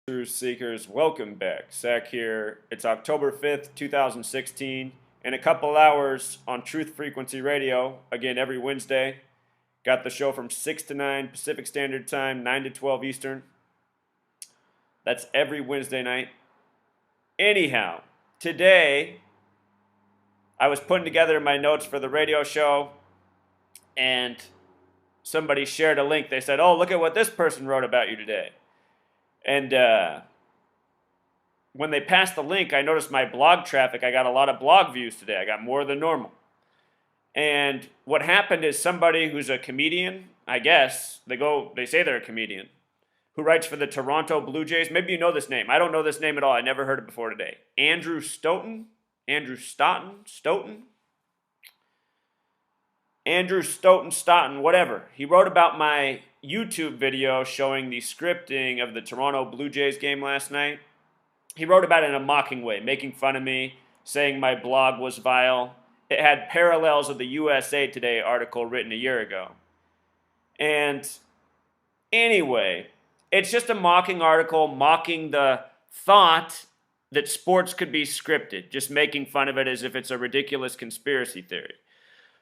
Truth Seekers, welcome back. Zach here. It's October 5th, 2016. In a couple hours on Truth Frequency Radio, again every Wednesday. Got the show from 6 to 9 Pacific Standard Time, 9 to 12 Eastern. That's every Wednesday night. Anyhow, today I was putting together my notes for the radio show and somebody shared a link. They said, "Oh, look at what this person wrote about you today." And when they passed the link, I noticed my blog traffic. I got a lot of blog views today. I got more than normal. And what happened is somebody who's a comedian, I guess, they say they're a comedian, who writes for the Toronto Blue Jays. Maybe you know this name. I don't know this name at all. I never heard it before today. Andrew Stoeten? Andrew Stoeten, whatever. He wrote about my YouTube video showing the scripting of the Toronto Blue Jays game last night. He wrote about it in a mocking way, making fun of me, saying my blog was vile. It had parallels of the USA Today article written a year ago. And anyway, it's just a mocking article, mocking the thought that sports could be scripted, just making fun of it as if it's a ridiculous conspiracy theory.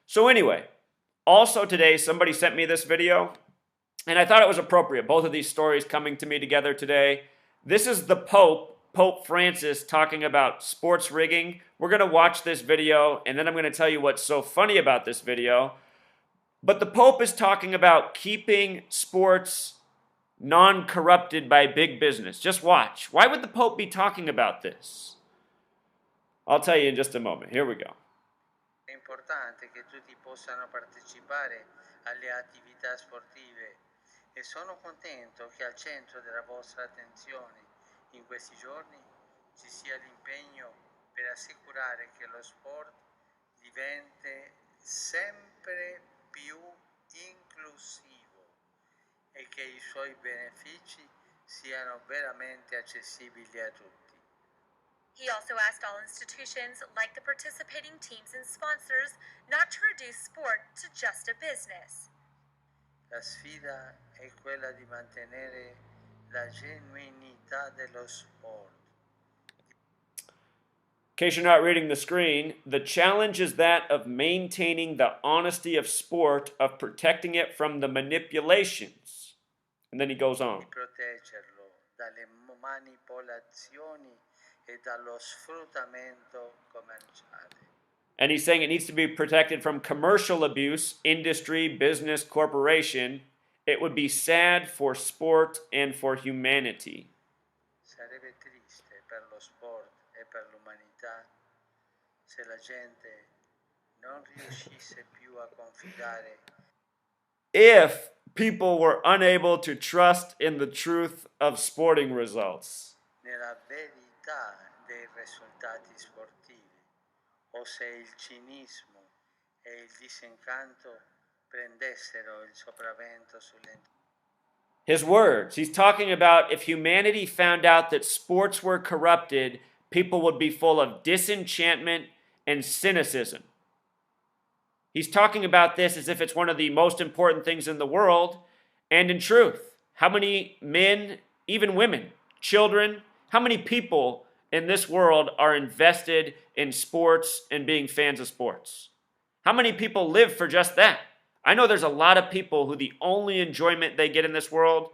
So anyway, also today, somebody sent me this video, and I thought it was appropriate. Both of these stories coming to me together today. This is the Pope Francis, talking about sports rigging. We're going to watch this video, and then I'm going to tell you what's so funny about this video. But the Pope is talking about keeping sports non-corrupted by big business. Just watch. Why would the Pope be talking about this? I'll tell you in just a moment. Here we go. È importante che tutti possano partecipare alle attività sportive e sono contento che al centro della vostra attenzione in questi giorni ci sia l'impegno per assicurare che lo sport diventi sempre più inclusivo e che i suoi benefici siano veramente accessibili a tutti. He also asked all institutions, like the participating teams and sponsors, not to reduce sport to just a business. La sfida è quella di mantenere la genuinità dello sport. In case you're not reading the screen, the challenge is that of maintaining the honesty of sport, of protecting it from the manipulations. And then he goes on. Di proteggerlo dalle manipolazioni e dallo sfruttamento commerciale. And he's saying it needs to be protected from commercial abuse, industry, business, corporation. It would be sad for sport and for humanity. Sarebbe triste per lo sport e per l'umanità se la gente non riuscisse più a confidare If people were unable to trust in the truth of sporting results. nella verità dei risultati sportivi o se il cinismo e il disincanto prendessero il sopravvento sulle His words. He's talking about if humanity found out that sports were corrupted, people would be full of disenchantment and cynicism. He's talking about this as if it's one of the most important things in the world. And in truth, how many men, even women, children, how many people in this world are invested in sports and being fans of sports? How many people live for just that? I know there's a lot of people who the only enjoyment they get in this world,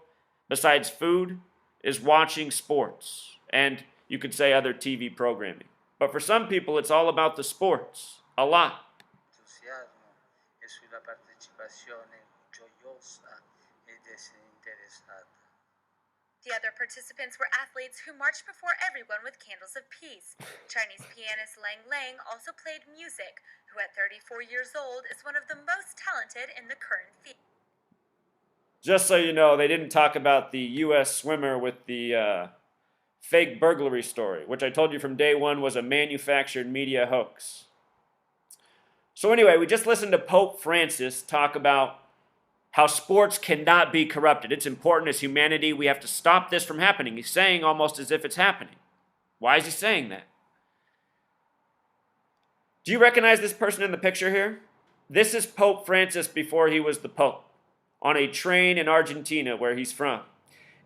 besides food, is watching sports. And you could say other TV programming. But for some people, it's all about the sports. A lot. entusiasmo e sulla partecipazione gioiosa e disinteressata. The other participants were athletes who marched before everyone with candles of peace. Chinese pianist Lang Lang also played music, who at 34 years old is one of the most talented in the current field. Just so you know, they didn't talk about the U.S. swimmer with the fake burglary story, which I told you from day one was a manufactured media hoax. So anyway, we just listened to Pope Francis talk about how sports cannot be corrupted. It's important as humanity. We have to stop this from happening. He's saying almost as if it's happening. Why is he saying that? Do you recognize this person in the picture here? This is Pope Francis before he was the Pope, on a train in Argentina where he's from.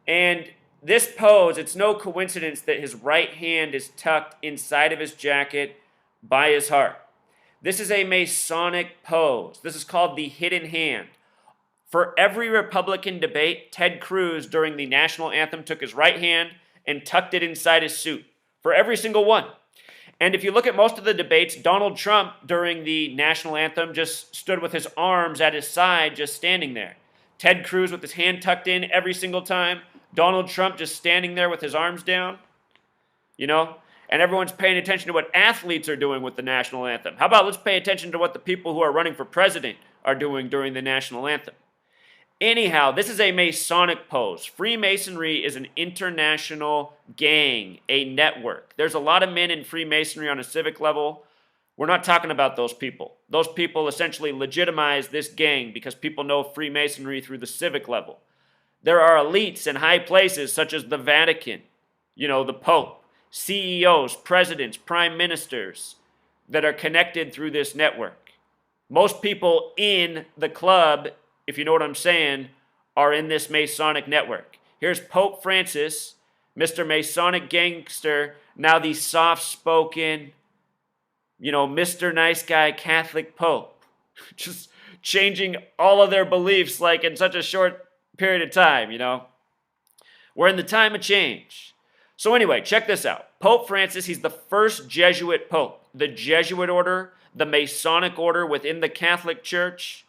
And This pose, it's no coincidence that his right hand is tucked inside of his jacket by his heart. This is a Masonic pose. This is called the hidden hand. For every Republican debate, Ted Cruz during the national anthem took his right hand and tucked it inside his suit. For every single one. And if you look at most of the debates, Donald Trump during the national anthem just stood with his arms at his side, just standing there. Ted Cruz with his hand tucked in every single time. Donald Trump just standing there with his arms down. You know? And everyone's paying attention to what athletes are doing with the national anthem. How about let's pay attention to what the people who are running for president are doing during the national anthem? Anyhow, this is a Masonic pose. Freemasonry is an international gang, a network. There's a lot of men in Freemasonry on a civic level. We're not talking about those people. Those people essentially legitimize this gang because people know Freemasonry through the civic level. There are elites in high places such as the Vatican, the Pope, CEOs, presidents, prime ministers that are connected through this network. Most people in the club, if you know what I'm saying, are in this Masonic network. Here's Pope Francis, Mr. Masonic gangster, now the soft-spoken, Mr. Nice Guy Catholic Pope. Just changing all of their beliefs like in such a short period of time, We're in the time of change. So anyway, check this out. Pope Francis, he's the first Jesuit pope. The Jesuit order, the Masonic order within the Catholic Church.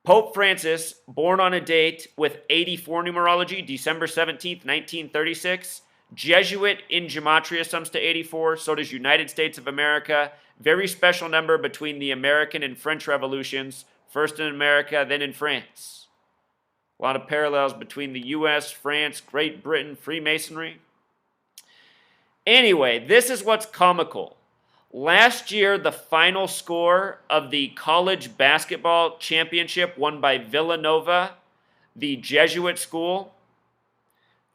Pope Francis, born on a date with 84 numerology, December 17th, 1936. Jesuit in Gematria sums to 84, so does United States of America. Very special number between the American and French revolutions, first in America, then in France. A lot of parallels between the U.S., France, Great Britain, Freemasonry. Anyway, this is what's comical. Last year, the final score of the college basketball championship won by Villanova, the Jesuit school,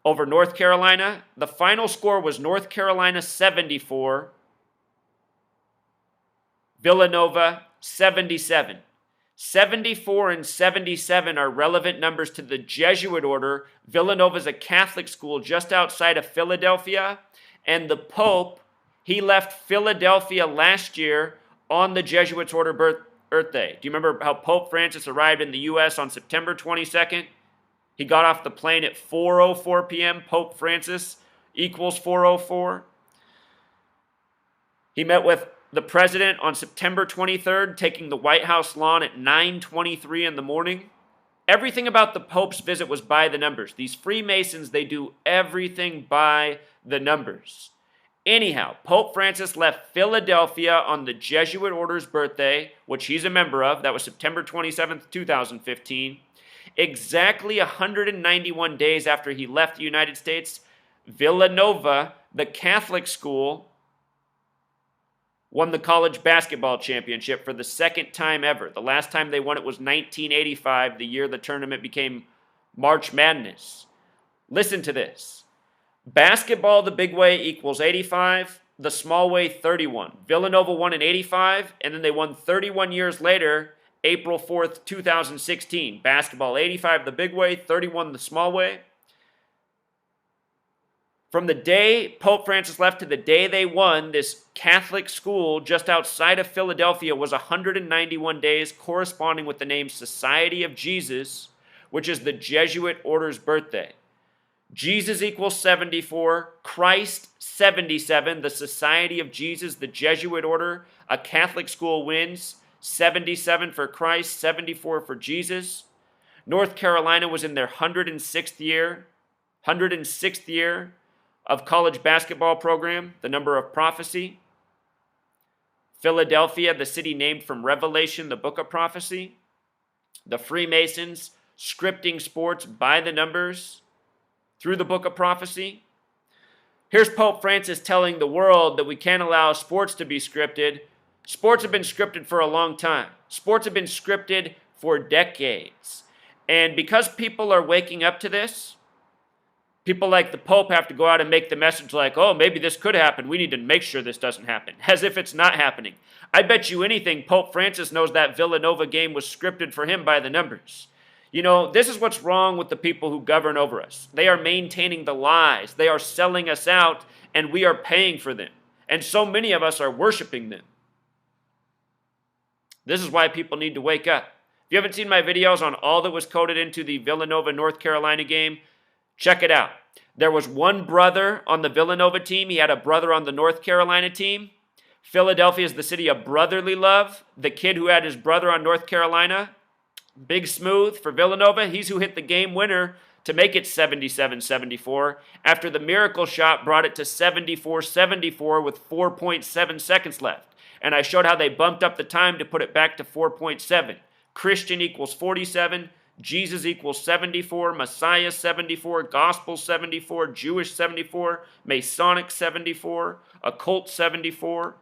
over North Carolina. The final score was North Carolina 74, Villanova 77. 74 and 77 are relevant numbers to the Jesuit order. Villanova is a Catholic school just outside of Philadelphia, and the Pope, he left Philadelphia last year on the Jesuits' order birthday. Do you remember how Pope Francis arrived in the U.S. on September 22nd? He got off the plane at 4:04 p.m. Pope Francis equals 4:04. He met with the president on September 23rd, taking the White House lawn at 9:23 in the morning. Everything about the Pope's visit was by the numbers. These Freemasons, they do everything by the numbers. Anyhow, Pope Francis left Philadelphia on the Jesuit order's birthday, which he's a member of. That was September 27th, 2015. Exactly 191 days after he left the United States, Villanova, the Catholic school, won the college basketball championship for the second time ever. The last time they won it was 1985, the year the tournament became March Madness. Listen to this. Basketball, the big way, equals 85. The small way, 31. Villanova won in 85, and then they won 31 years later, April 4th, 2016. Basketball, 85 the big way, 31 the small way. From the day Pope Francis left to the day they won, this Catholic school just outside of Philadelphia was 191 days, corresponding with the name Society of Jesus, which is the Jesuit order's birthday. Jesus equals 74, Christ 77, the Society of Jesus, the Jesuit order, a Catholic school wins, 77 for Christ, 74 for Jesus. North Carolina was in their 106th year of college basketball program, the number of prophecy. Philadelphia, the city named from Revelation, the book of prophecy. The Freemasons scripting sports by the numbers through the book of prophecy. Here's Pope Francis telling the world that we can't allow sports to be scripted. Sports have been scripted for a long time. Sports have been scripted for decades. And because people are waking up to this, people like the Pope have to go out and make the message like, oh, maybe this could happen. We need to make sure this doesn't happen, as if it's not happening. I bet you anything Pope Francis knows that Villanova game was scripted for him by the numbers. You know, this is what's wrong with the people who govern over us. They are maintaining the lies. They are selling us out, and we are paying for them. And so many of us are worshiping them. This is why people need to wake up. If you haven't seen my videos on all that was coded into the Villanova, North Carolina game, check it out. There was one brother on the Villanova team. He had a brother on the North Carolina team. Philadelphia is the city of brotherly love. The kid who had his brother on North Carolina, Big Smooth for Villanova, he's who hit the game winner to make it 77-74 after the miracle shot brought it to 74-74 with 4.7 seconds left. And I showed how they bumped up the time to put it back to 4.7. Christian equals 47, Jesus equals 74, Messiah 74, Gospel 74, Jewish 74, Masonic 74, Occult 74,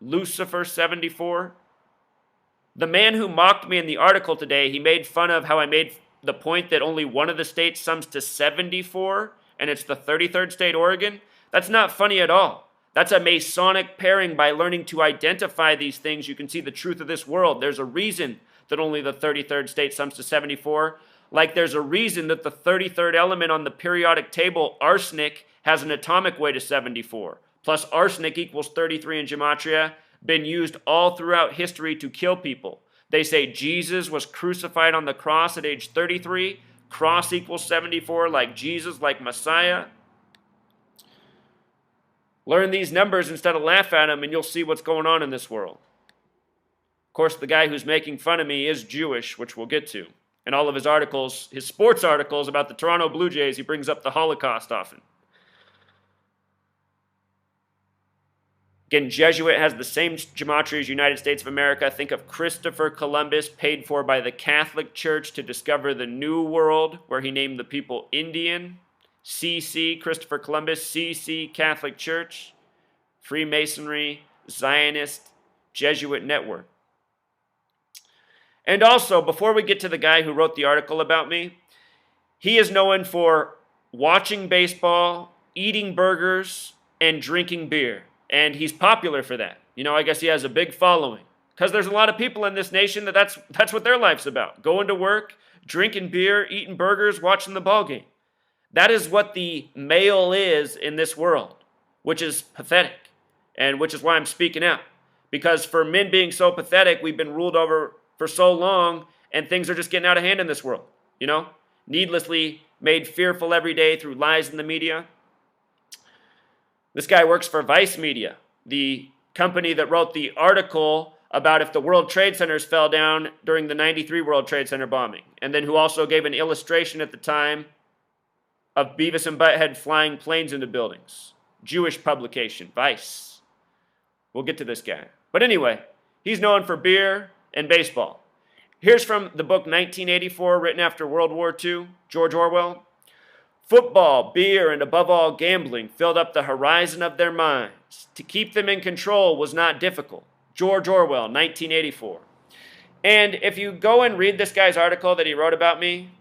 Lucifer 74. The man who mocked me in the article today, he made fun of how I made the point that only one of the states sums to 74, and it's the 33rd state, Oregon. That's not funny at all. That's a Masonic pairing. By learning to identify these things, you can see the truth of this world. There's a reason that only the 33rd state sums to 74. Like there's a reason that the 33rd element on the periodic table, arsenic, has an atomic weight of 74. Plus arsenic equals 33 in gematria, been used all throughout history to kill people. They say Jesus was crucified on the cross at age 33. Cross equals 74, like Jesus, like Messiah. Learn these numbers instead of laugh at them, and you'll see what's going on in this world. Of course, the guy who's making fun of me is Jewish, which we'll get to. In all of his articles, his sports articles about the Toronto Blue Jays, he brings up the Holocaust often. Again, Jesuit has the same gematria as United States of America. Think of Christopher Columbus, paid for by the Catholic Church to discover the New World, where he named the people Indian. CC, Christopher Columbus, CC, Catholic Church, Freemasonry, Zionist, Jesuit network. And also, before we get to the guy who wrote the article about me, he is known for watching baseball, eating burgers, and drinking beer. And he's popular for that. You know, I guess he has a big following. Because there's a lot of people in this nation that's what their life's about. Going to work, drinking beer, eating burgers, watching the ball game. That is what the male is in this world, which is pathetic, and which is why I'm speaking out. Because for men being so pathetic, we've been ruled over for so long, and things are just getting out of hand in this world, you know? Needlessly made fearful every day through lies in the media. This guy works for Vice Media, the company that wrote the article about if the World Trade Centers fell down during the 93 World Trade Center bombing, and then who also gave an illustration at the time of Beavis and Butthead flying planes into buildings. Jewish publication, Vice. We'll get to this guy. But anyway, he's known for beer and baseball. Here's from the book 1984, written after World War II, George Orwell. Football, beer, and above all gambling filled up the horizon of their minds. To keep them in control was not difficult. George Orwell, 1984. And if you go and read this guy's article that he wrote about me,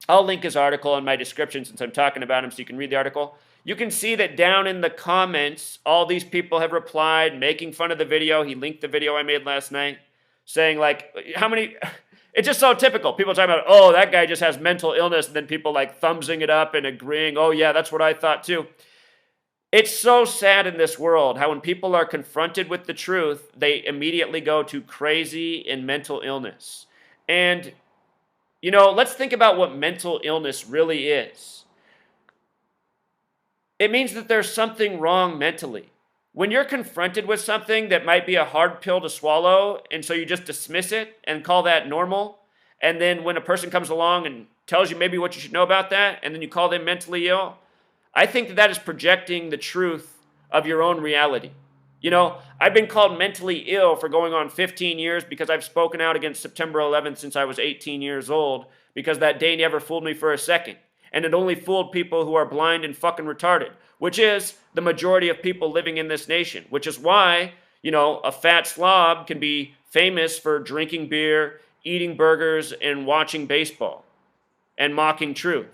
I'll link his article in my description since I'm talking about him so you can read the article. You can see that down in the comments, all these people have replied, making fun of the video. He linked the video I made last night, saying like, how many... It's just so typical. People talking about, oh, that guy just has mental illness, and then people like thumbsing it up and agreeing, oh yeah, that's what I thought too. It's so sad in this world how when people are confronted with the truth, they immediately go to crazy and mental illness. And, you know, let's think about what mental illness really is. It means that there's something wrong mentally. When you're confronted with something that might be a hard pill to swallow, and so you just dismiss it and call that normal, and then when a person comes along and tells you maybe what you should know about that, and then you call them mentally ill, I think that is projecting the truth of your own reality. You know, I've been called mentally ill for going on 15 years because I've spoken out against September 11th since I was 18 years old, because that day never fooled me for a second. And it only fooled people who are blind and fucking retarded, which is the majority of people living in this nation, which is why, you know, a fat slob can be famous for drinking beer, eating burgers, and watching baseball and mocking truth.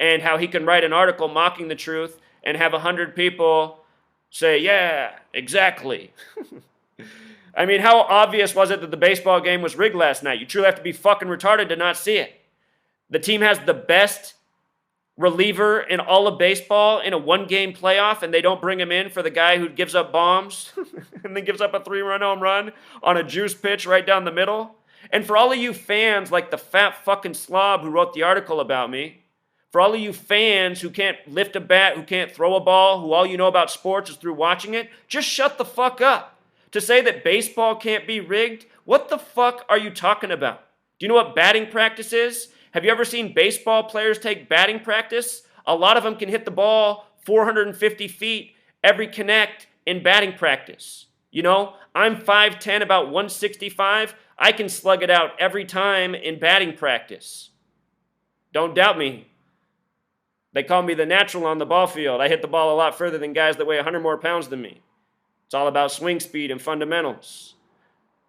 And how he can write an article mocking the truth and have 100 people say, yeah, exactly. I mean, how obvious was it that the baseball game was rigged last night? You truly have to be fucking retarded to not see it. The team has the best reliever in all of baseball in a one-game playoff, and they don't bring him in for the guy who gives up bombs and then gives up a 3-run home run on a juice pitch right down the middle. And for all of you fans like the fat fucking slob who wrote the article about me, for all of you fans who can't lift a bat, who can't throw a ball, who all you know about sports is through watching it, just shut the fuck up. To say that baseball can't be rigged, what the fuck are you talking about? Do you know what batting practice is? Have you ever seen baseball players take batting practice? A lot of them can hit the ball 450 feet every connect in batting practice. You know, I'm 5'10", about 165. I can slug it out every time in batting practice. Don't doubt me. They call me the natural on the ball field. I hit the ball a lot further than guys that weigh 100 more pounds than me. It's all about swing speed and fundamentals.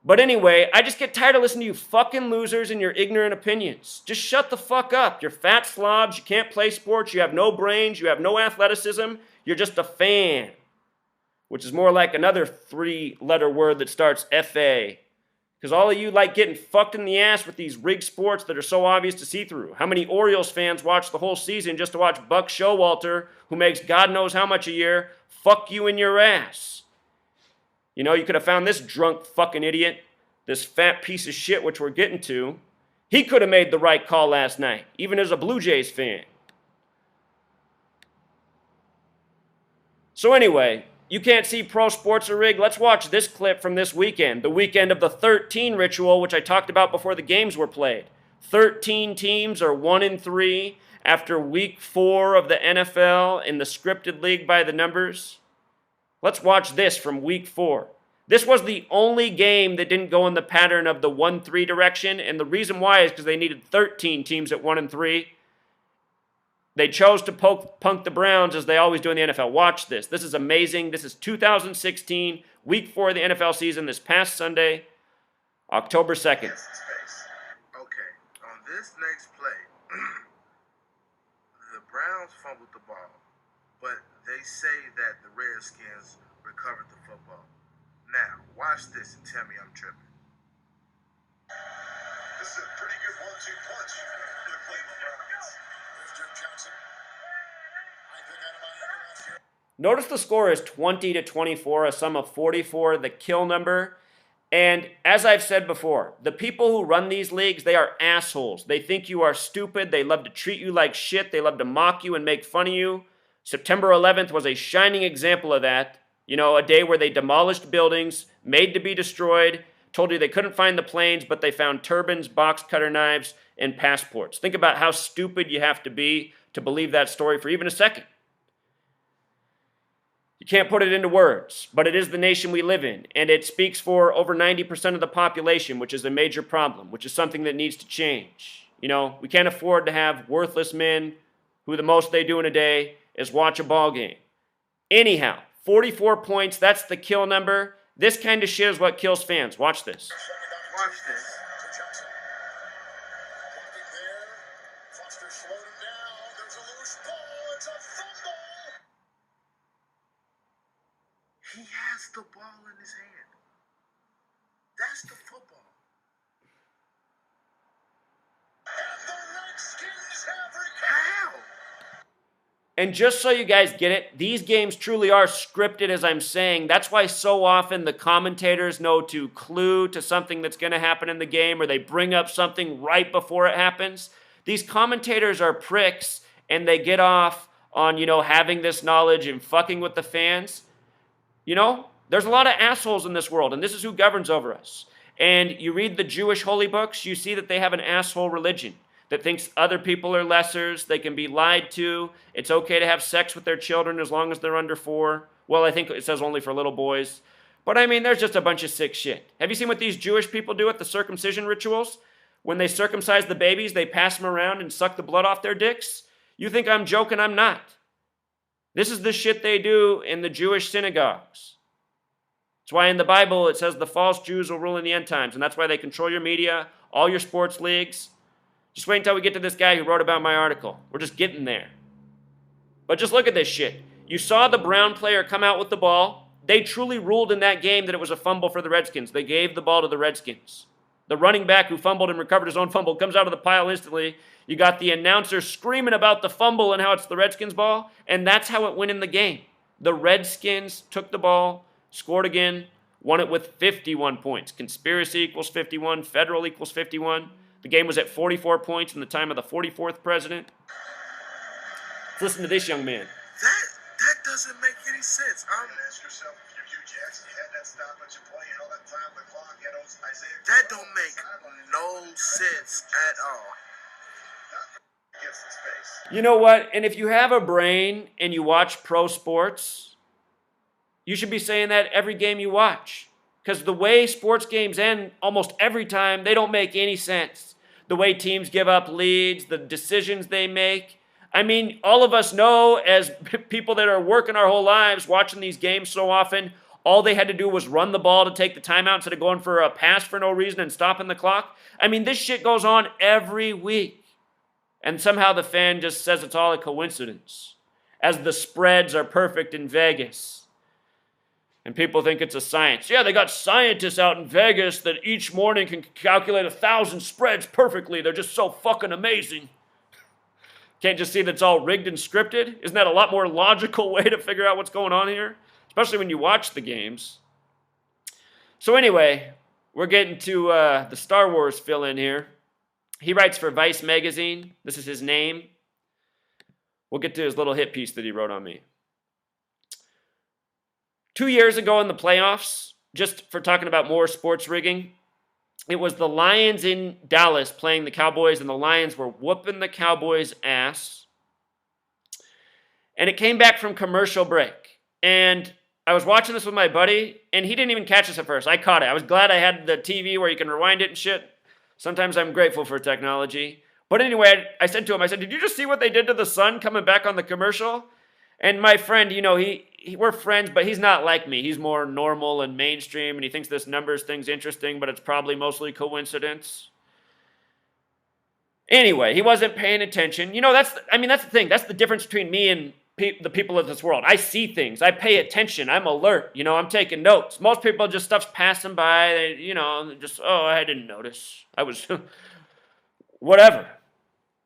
But anyway, I just get tired of listening to you fucking losers and your ignorant opinions. Just shut the fuck up. You're fat slobs. You can't play sports. You have no brains. You have no athleticism. You're just a fan, which is more like another 3-letter word that starts F-A. Because all of you like getting fucked in the ass with these rigged sports that are so obvious to see through. How many Orioles fans watch the whole season just to watch Buck Showalter, who makes God knows how much a year, fuck you in your ass? You know, you could have found this drunk fucking idiot, this fat piece of shit, which we're getting to. He could have made the right call last night, even as a Blue Jays fan. So anyway, you can't see pro sports are rigged. Let's watch this clip from this weekend, the weekend of the 13 ritual, which I talked about before the games were played. 13 teams are 1-3 after week 4 of the NFL in the scripted league by the numbers. Let's watch this from week 4. This was the only game that didn't go in the pattern of the 1-3 direction, and the reason why is because they needed 13 teams at 1-3. They chose to punk the Browns as they always do in the NFL. Watch this. This is amazing. This is 2016, week 4 of the NFL season, this past Sunday, October 2nd. Okay, on this next play, the Browns fumbled the ball, but they say that the Redskins recovered the football. Now, watch this and tell me I'm tripping. This is a pretty good 1-2 punch for the Cleveland Browns. Notice the score is 20-24, a sum of 44, the kill number. And as I've said before, the people who run these leagues, they are assholes. They think you are stupid. They love to treat you like shit. They love to mock you and make fun of you. September 11th was a shining example of that. You know, a day where they demolished buildings, made to be destroyed, told you they couldn't find the planes, but they found turbans, box cutter knives, and passports. Think about how stupid you have to be to believe that story for even a second. You can't put it into words, but it is the nation we live in, and it speaks for over 90% of the population, which is a major problem, which is something that needs to change. You know, we can't afford to have worthless men who the most they do in a day is watch a ball game. Anyhow, 44 points, that's the kill number. This kind of shit is what kills fans. Watch this. Watch this. He has the ball in his hand. That's the football. And the Redskins have recovered. How? And just so you guys get it, these games truly are scripted, as I'm saying. That's why so often the commentators know to clue to something that's going to happen in the game, or they bring up something right before it happens. These commentators are pricks, and they get off on, you know, having this knowledge and fucking with the fans. You know, there's a lot of assholes in this world, and this is who governs over us. And you read the Jewish holy books, you see that they have an asshole religion that thinks other people are lessers, they can be lied to, it's okay to have sex with their children as long as they're under 4. Well, I think it says only for little boys. But I mean, there's just a bunch of sick shit. Have you seen what these Jewish people do at the circumcision rituals? When they circumcise the babies, they pass them around and suck the blood off their dicks? You think I'm joking? I'm not. This is the shit they do in the Jewish synagogues. That's why in the Bible it says the false Jews will rule in the end times, and that's why they control your media, all your sports leagues. Just wait until we get to this guy who wrote about my article. We're just getting there. But just look at this shit. You saw the Brown player come out with the ball. They truly ruled in that game that it was a fumble for the Redskins. They gave the ball to the Redskins. The running back who fumbled and recovered his own fumble comes out of the pile instantly. You got the announcer screaming about the fumble and how it's the Redskins' ball, and that's how it went in the game. The Redskins took the ball, scored again, won it with 51 points. Conspiracy equals 51, federal equals 51. The game was at 44 points in the time of the 44th president. Let's listen to this young man. That doesn't make any sense. Ask yourself, if you're Hugh Jackson, you had that stoppage of play, all that time on the clock, you had Isaiah. That don't make no sense at all. You know what? And if you have a brain and you watch pro sports, you should be saying that every game you watch. Because the way sports games end almost every time, they don't make any sense. The way teams give up leads, the decisions they make. I mean, all of us know as people that are working our whole lives, watching these games so often, all they had to do was run the ball to take the timeout instead of going for a pass for no reason and stopping the clock. I mean, this shit goes on every week. And somehow the fan just says it's all a coincidence, as the spreads are perfect in Vegas. And people think it's a science. Yeah, they got scientists out in Vegas that each morning can calculate 1,000 spreads perfectly. They're just so fucking amazing. Can't just see that it's all rigged and scripted? Isn't that a lot more logical way to figure out what's going on here? Especially when you watch the games. So anyway, we're getting to the Star Wars fill-in here. He writes for Vice magazine. This is his name. We'll get to his little hit piece that he wrote on me. 2 years ago in the playoffs, just for talking about more sports rigging, it was the Lions in Dallas playing the Cowboys, and the Lions were whooping the Cowboys' ass. And it came back from commercial break. And I was watching this with my buddy, and he didn't even catch this at first. I caught it. I was glad I had the TV where you can rewind it and shit. Sometimes I'm grateful for technology. But anyway, I said to him, did you just see what they did to the sun coming back on the commercial? And my friend, you know, we're friends, but he's not like me. He's more normal and mainstream, and he thinks this numbers thing's interesting, but it's probably mostly coincidence. Anyway, he wasn't paying attention. You know, that's the thing. That's the difference between me and the people of this world. I see things. I pay attention. I'm alert. You know, I'm taking notes. Most people just stuff's passing by. They, you know, just, I didn't notice. I was, whatever.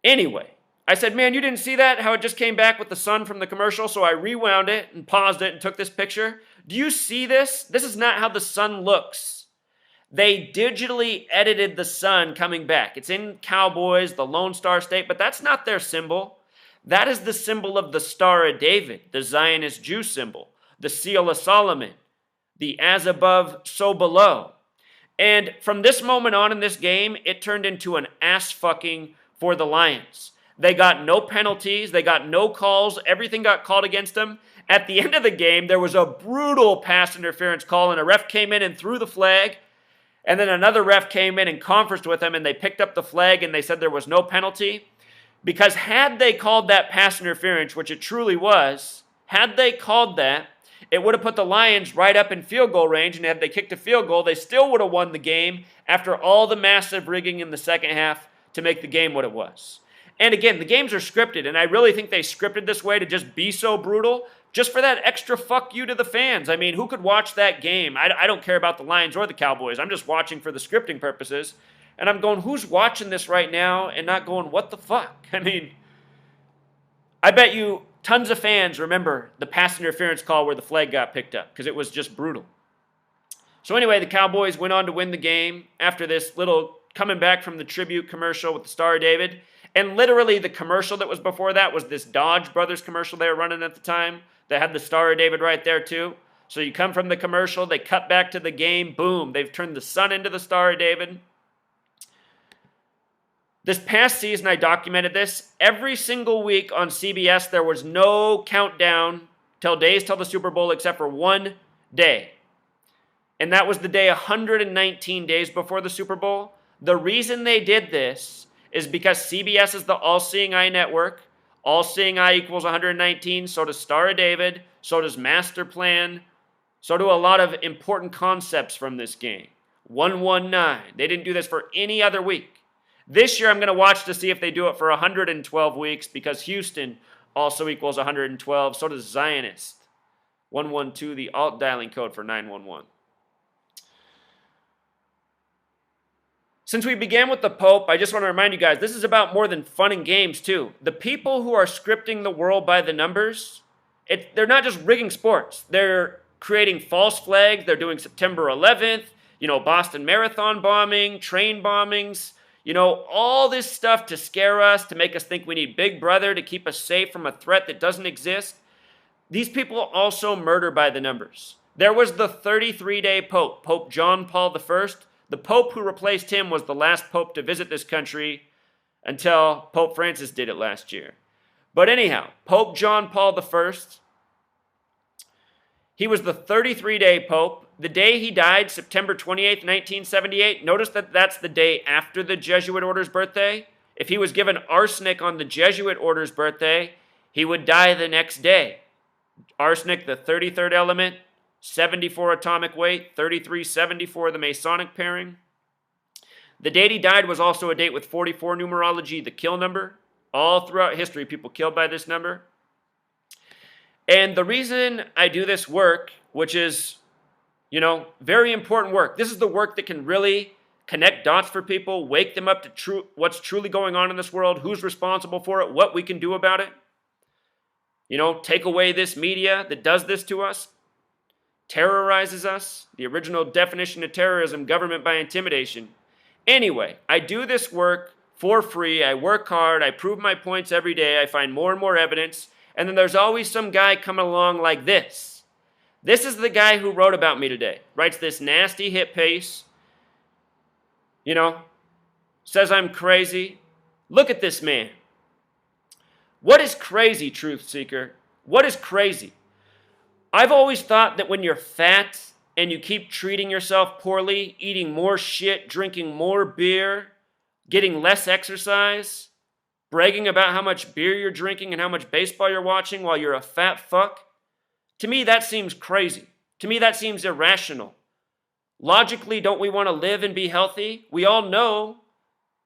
Anyway, I said, man, you didn't see that? How it just came back with the sun from the commercial? So I rewound it and paused it and took this picture. Do you see this? This is not how the sun looks. They digitally edited the sun coming back. It's in Cowboys, the Lone Star State, but that's not their symbol. That is the symbol of the Star of David, the Zionist Jew symbol, the Seal of Solomon, the as above, so below. And from this moment on in this game, it turned into an ass fucking for the Lions. They got no penalties. They got no calls. Everything got called against them. At the end of the game, there was a brutal pass interference call, and a ref came in and threw the flag. And then another ref came in and conferenced with them, and they picked up the flag, and they said there was no penalty. Because had they called that pass interference, which it truly was, had they called that, it would have put the Lions right up in field goal range, and had they kicked a field goal, they still would have won the game after all the massive rigging in the second half to make the game what it was. And again, the games are scripted, and I really think they scripted this way to just be so brutal, just for that extra fuck you to the fans. I mean, who could watch that game? I don't care about the Lions or the Cowboys. I'm just watching for the scripting purposes. And I'm going, who's watching this right now and not going, what the fuck? I mean, I bet you tons of fans remember the pass interference call where the flag got picked up because it was just brutal. So anyway, the Cowboys went on to win the game after this little coming back from the tribute commercial with the Star of David. And literally the commercial that was before that was this Dodge Brothers commercial they were running at the time that had the Star of David right there too. So you come from the commercial, they cut back to the game, boom, they've turned the sun into the Star of David. This past season, I documented this. Every single week on CBS, there was no countdown till the Super Bowl except for one day. And that was the day 119 days before the Super Bowl. The reason they did this is because CBS is the all-seeing eye network. All-seeing eye equals 119, so does Star of David, so does Master Plan, so do a lot of important concepts from this game. 119. They didn't do this for any other week. This year I'm going to watch to see if they do it for 112 weeks because Houston also equals 112, so does Zionist. 112, the alt dialing code for 911. Since we began with the Pope, I just want to remind you guys, this is about more than fun and games, too. The people who are scripting the world by the numbers, they're not just rigging sports. They're creating false flags. They're doing September 11th, Boston Marathon bombing, train bombings, all this stuff to scare us, to make us think we need Big Brother to keep us safe from a threat that doesn't exist. These people also murder by the numbers. There was the 33-day Pope, Pope John Paul I. The Pope who replaced him was the last Pope to visit this country until Pope Francis did it last year. But anyhow, Pope John Paul I, he was the 33-day Pope. The day he died, September 28th, 1978, notice that that's the day after the Jesuit order's birthday. If he was given arsenic on the Jesuit order's birthday, he would die the next day. Arsenic, the 33rd element, 74 atomic weight, 3374, the Masonic pairing. The date he died was also a date with 44 numerology, the kill number. All throughout history, people killed by this number. And the reason I do this work, which is, very important work. This is the work that can really connect dots for people, wake them up to what's truly going on in this world, who's responsible for it, what we can do about it. Take away this media that does this to us, terrorizes us. The original definition of terrorism, government by intimidation. Anyway, I do this work for free. I work hard. I prove my points every day. I find more and more evidence. And then there's always some guy coming along like this. This is the guy who wrote about me today. Writes this nasty hit piece. Says I'm crazy. Look at this man. What is crazy, truth seeker? What is crazy? I've always thought that when you're fat and you keep treating yourself poorly, eating more shit, drinking more beer, getting less exercise, bragging about how much beer you're drinking and how much baseball you're watching while you're a fat fuck, to me that seems crazy. To me that seems irrational. Logically, don't we want to live and be healthy? We all know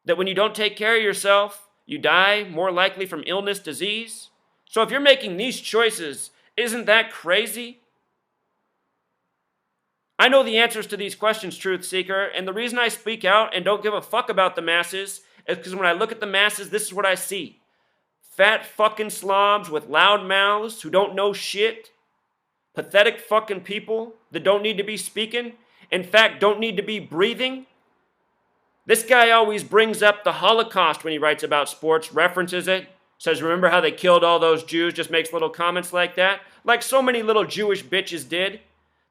that when you don't take care of yourself, you die more likely from illness, disease. So if you're making these choices, isn't that crazy? I know the answers to these questions, truth seeker, and the reason I speak out and don't give a fuck about the masses is because when I look at the masses, this is what I see. Fat fucking slobs with loud mouths who don't know shit. Pathetic fucking people that don't need to be speaking. In fact, don't need to be breathing. This guy always brings up the Holocaust when he writes about sports, references it, says, remember how they killed all those Jews, just makes little comments like that, like so many little Jewish bitches did.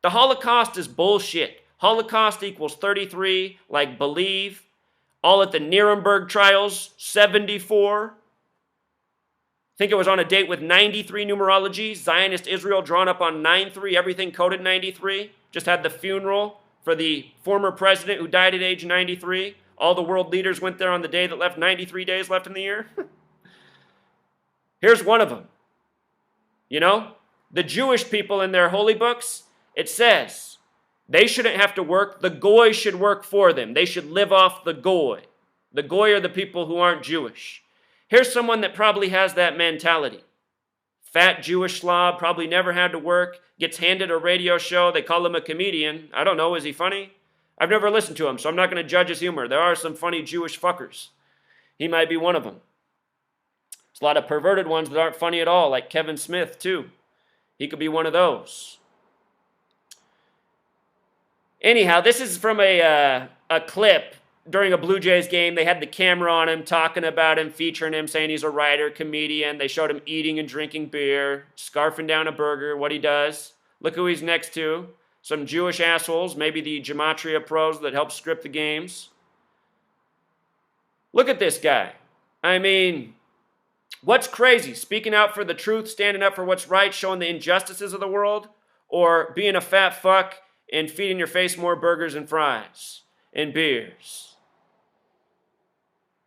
The Holocaust is bullshit. Holocaust equals 33, like believe. All at the Nuremberg trials, 74. Think it was on a date with 93 numerology. Zionist Israel drawn up on 9-3, everything coded 93. Just had the funeral for the former president who died at age 93. All the world leaders went there on the day that left 93 days left in the year. Here's one of them. The Jewish people in their holy books, it says they shouldn't have to work. The goy should work for them. They should live off the goy. The goy are the people who aren't Jewish. Here's someone that probably has that mentality. Fat Jewish slob, probably never had to work, gets handed a radio show. They call him a comedian. I don't know, is he funny? I've never listened to him, so I'm not going to judge his humor. There are some funny Jewish fuckers. He might be one of them. There's a lot of perverted ones that aren't funny at all, like Kevin Smith, too. He could be one of those. Anyhow, this is from a clip during a Blue Jays game. They had the camera on him, talking about him, featuring him, saying he's a writer, comedian. They showed him eating and drinking beer, scarfing down a burger, what he does. Look who he's next to. Some Jewish assholes, maybe the gematria pros that help script the games. Look at this guy. I mean, what's crazy? Speaking out for the truth, standing up for what's right, showing the injustices of the world, or being a fat fuck and feeding your face more burgers and fries and beers?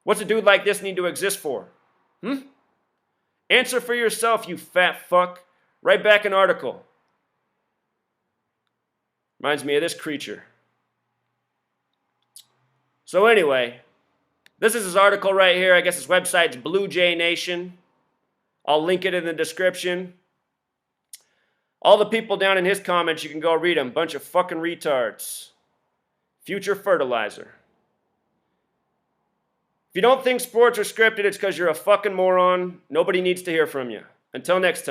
What's a dude like this need to exist for? Answer for yourself, you fat fuck. Write back an article. Reminds me of this creature. So anyway, this is his article right here. I guess his website's Blue Jay Nation. I'll link it in the description. All the people down in his comments, you can go read them. Bunch of fucking retards. Future fertilizer. If you don't think sports are scripted, it's because you're a fucking moron. Nobody needs to hear from you. Until next time.